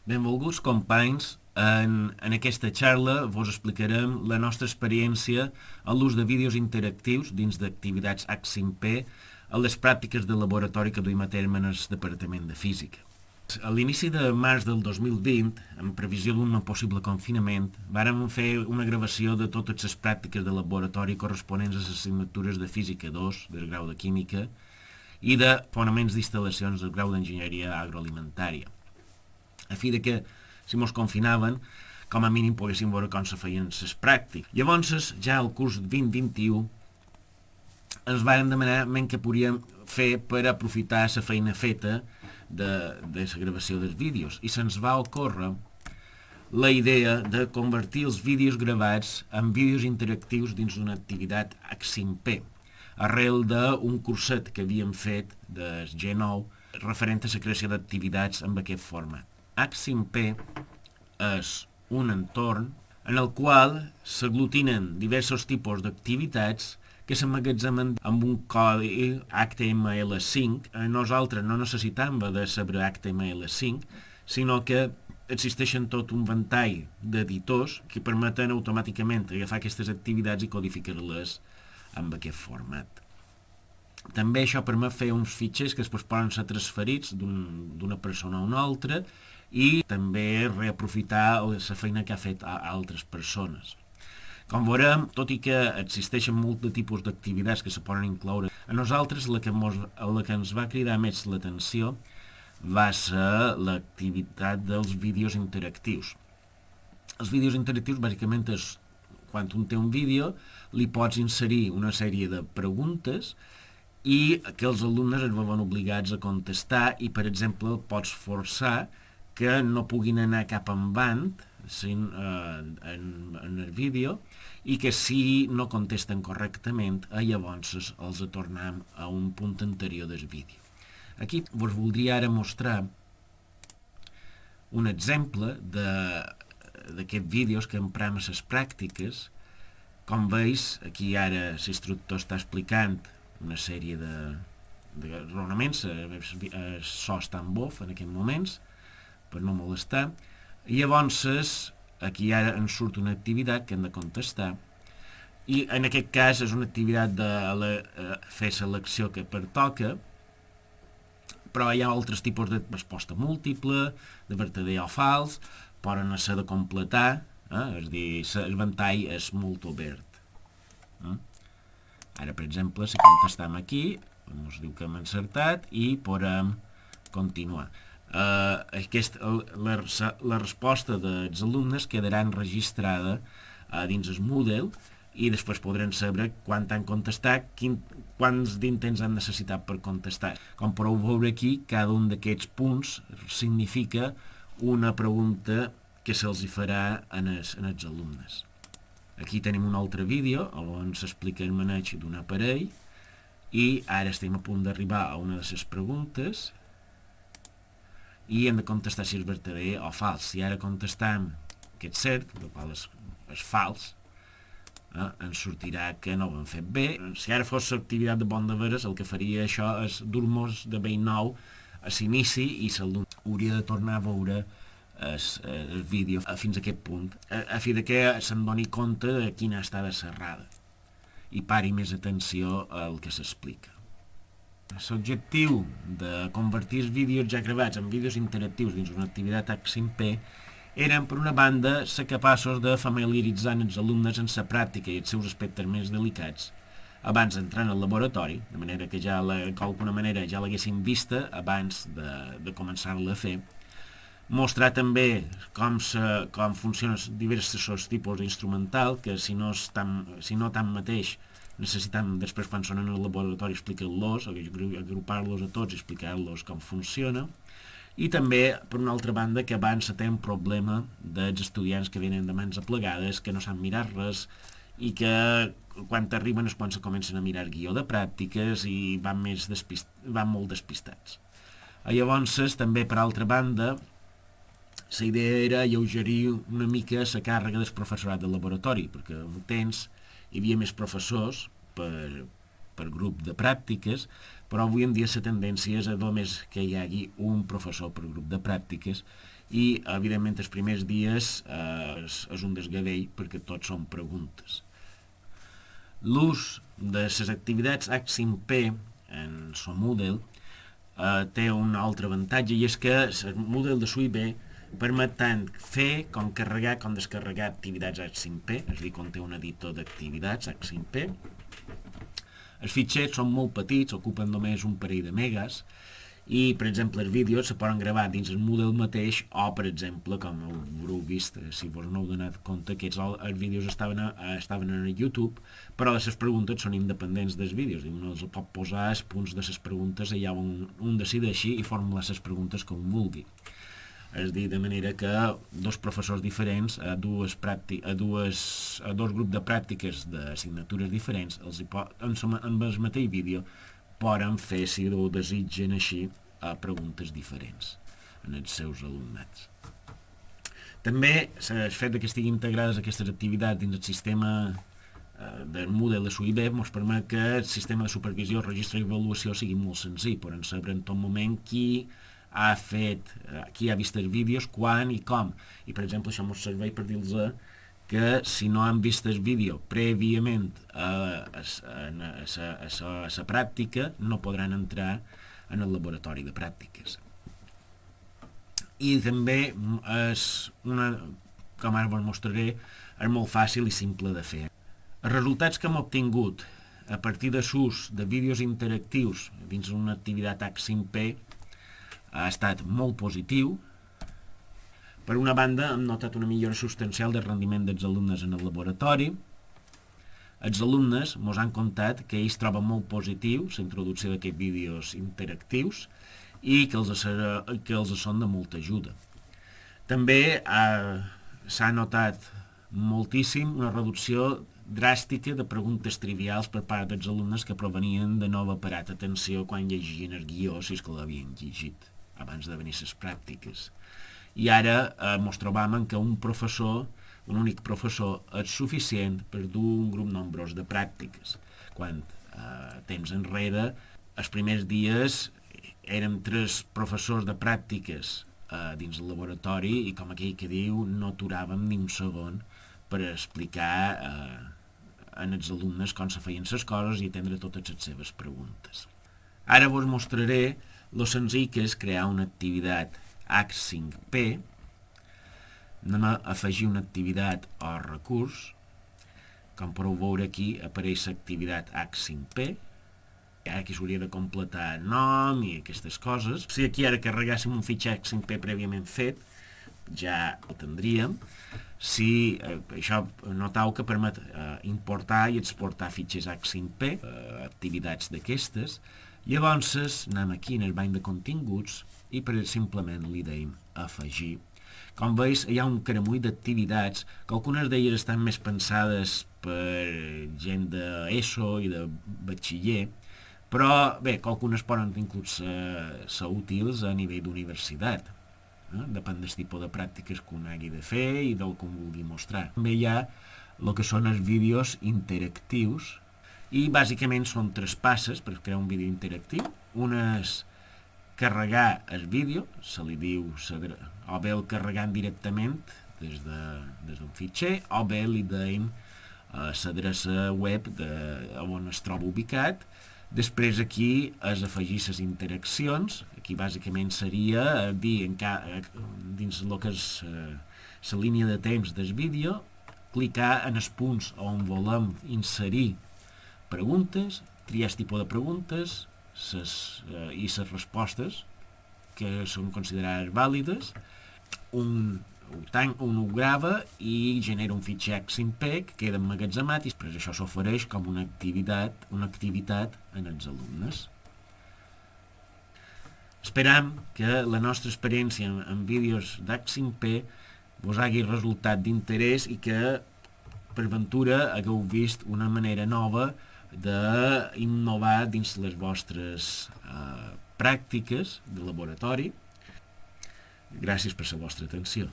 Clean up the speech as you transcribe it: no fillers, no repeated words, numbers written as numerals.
Benvolguts companys, en aquesta xarra vos explicarem la nostra experiència a l'ús de vídeos interactius dins d'activitats H5P a les pràctiques de laboratori que duim a terme en el Departament de Física. A l'inici de març del 2020, en previsió d'un possible confinament, vàrem fer una gravació de totes les pràctiques de laboratori corresponents a les assignatures de Física 2 del grau de Química i de fonaments d'instal·lacions del grau d'Enginyeria Agroalimentària, a fi de que, si mos confinaven, com a mínim poguéssim veure com se feien les pràctiques. Llavors, ja al curs 2021, ens varen demanar què podíem fer per aprofitar la feina feta de la gravació dels vídeos, i se'ns va ocórrer la idea de convertir els vídeos gravats en vídeos interactius dins d'una activitat H5P, arrel d'un curset que havíem fet del G9 referent a la creació d'activitats amb aquest format. H5P és un entorn en el qual s'aglutinen diversos tipus d'activitats que s'emmagatzemen amb un codi HTML5. Nosaltres no necessitam de saber HTML5, sinó que existeixen tot un ventall d'editors que permeten automàticament agafar aquestes activitats i codificar-les amb aquest format. També això permet fer uns fitxers que després poden ser transferits d'una persona a una altra i també reaprofitar la feina que ha fet a altres persones. Com veurem, tot i que existeixen molts de tipus d'activitats que se poden incloure, a nosaltres la que ens va cridar més l'atenció va ser l'activitat dels vídeos interactius. Els vídeos interactius bàsicament és quan un té un vídeo, li pots inserir una sèrie de preguntes i que els alumnes es veuen obligats a contestar i, per exemple, pots forçar que no puguin anar cap endavant en el vídeo i que si no contesten correctament, llavors els tornem a un punt anterior del vídeo. Aquí vos voldria ara mostrar un exemple d'aquests vídeos que emprem a les pràctiques. Com veus, aquí ara l'instructor està explicant una sèrie de raonaments, el so està en bof en aquests moments, per no molestar. I llavors, aquí ara ens surt una activitat que hem de contestar, i en aquest cas és una activitat de fer selecció que pertoca, però hi ha altres tipus de resposta múltiple, de vertader o fals, poden ser de completar, és a dir, el ventall és molt obert. Ara, per exemple, si contestem aquí, ens diu que hem encertat i podem continuar. La resposta dels alumnes quedarà enregistrada dins el Moodle i després podrem saber quan han contestat, quants d'intents han necessitat per contestar. Com podeu veure aquí, cada un d'aquests punts significa una pregunta que se'ls farà als alumnes. Aquí tenim un altre vídeo on s'explica el maneig d'un aparell i ara estem a punt d'arribar a una de les preguntes i hem de contestar si és vertader o fals. Si ara contestam que és cert, el qual és fals, ens sortirà que no ho hem fet bé. Si ara fos l'activitat de bon de veres, el que faria això és dur-nos de bell nou a l'inici i l'alumne hauria de tornar a veure el vídeo fins a aquest punt, a fi de que se'n doni compte de quina està serrada i pari més atenció al que s'explica. L'objectiu de convertir els vídeos ja gravats en vídeos interactius dins una activitat H5P eren, per una banda, ser capaços de familiaritzar els alumnes en la pràctica i els seus aspectes més delicats abans d'entrar en el laboratori, de manera que d'alguna manera ja l'haguessin vista abans de començar-la a fer, mostrar també com funcionen diversos tipus d'instrumental, que si no tanmateix necessitem després quan són en el laboratori explicar-los, agrupar-los a tots i explicar-los com funciona. I també, per una altra banda, que abans tenen problema dels estudiants que venen de mans aplegades, que no saben mirar res i que quan arriben és quan se comencen a mirar guió de pràctiques i van molt despistats. Llavors, també, per altra banda, la idea era alleugerir una mica la càrrega del professorat del laboratori, perquè en temps hi havia més professors per per grup de pràctiques, però avui en dia la tendència és a només que hi hagi un professor per grup de pràctiques i, evidentment, els primers dies és un desgavell perquè tots són preguntes. L'ús de les activitats H5P en el Moodle té un altre avantatge i és que el Moodle de SUIB permet tant fer com carregar com descarregar activitats H5P, és a dir, conté un editor d'activitats H5P. Els fitxers són molt petits, ocupen només un parell de megas i, per exemple, els vídeos se poden gravar dins el Moodle mateix o, per exemple, com haureu vist, si vos no heu donat compte, aquests els vídeos estaven en YouTube, però les preguntes són independents dels vídeos, i un els pot posar els punts de les preguntes allà on un decideixi i formular les preguntes com vulgui. És a dir, de manera que dos professors diferents a dos grups de pràctiques d'assignatures diferents amb el mateix vídeo poden fer, si ho desitgen així, preguntes diferents en els seus alumnats. També el fet que estiguin integrades aquestes activitats dins el sistema del Moodle de SUIB ens permet que el sistema de supervisió, registre i avaluació sigui molt senzill. Podem saber en tot moment qui ha vist els vídeos, quan i com. I, per exemple, això ens serveix per dir-los que si no han vist el vídeo prèviament a la pràctica, no podran entrar en el laboratori de pràctiques. I també com ara vos mostraré, és molt fàcil i simple de fer. Els resultats que hem obtingut a partir de l'ús de vídeos interactius dins una activitat H5P ha estat molt positiu. Per una banda, hem notat una millora substancial del rendiment dels alumnes en el laboratori. Els alumnes ens han contat que ells troben molt positiu la introducció d'aquests vídeos interactius i que els són de molta ajuda. També s'ha notat moltíssim una reducció dràstica de preguntes trivials per part dels alumnes que provenien de no haver parat atenció quan llegien el guió, si és que l'havien llegit abans de venir les pràctiques. I ara ens trobam que un únic professor és suficient per dur un grup nombrós de pràctiques. Quan temps enrere, els primers dies érem 3 professors de pràctiques dins el laboratori i, com aquell que diu, no aturàvem ni un segon per explicar als alumnes com se feien les coses i atendre totes les seves preguntes. Ara vos mostraré lo senzill que és crear una activitat H5P. Anem a afegir una activitat o recurs. Com podeu veure aquí apareix l'activitat H5P. Aquí s'hauria de completar nom i aquestes coses. Si aquí ara carregàssim un fitxer H5P prèviament fet, ja el tindríem. Si això noteu que permet importar i exportar fitxers H5P, activitats d'aquestes. Llavors anem aquí en el banc de continguts i simplement li deim afegir. Com veus, hi ha un caramull d'activitats, que algunes d'elles estan més pensades per gent d'ESO i de batxiller, però bé, que algunes poden inclús ser útils a nivell d'universitat. Depèn del tipus de pràctiques que un hagi de fer i del que un vulgui mostrar. També hi ha el que són els vídeos interactius i bàsicament són 3 passes per crear un vídeo interactiu. Un és carregar el vídeo, se li diu o bé el carregant directament des d'un fitxer o bé li deim l'adreça web on es troba ubicat. Després aquí és afegir les interaccions. Aquí bàsicament seria dir dins el que és la línia de temps del vídeo, clicar en els punts on volem inserir preguntes, triar el tipus de preguntes i les respostes que són considerades vàlides. Un ho grava i genera un fitxer H5P que queda emmagatzemat i després això s'ofereix com una activitat en els alumnes. Esperam que la nostra experiència en vídeos d'H5P vos hagi resultat d'interès i que per ventura hagueu vist una manera nova d'innovar dins les vostres pràctiques de laboratori. Gràcies per la vostra atenció.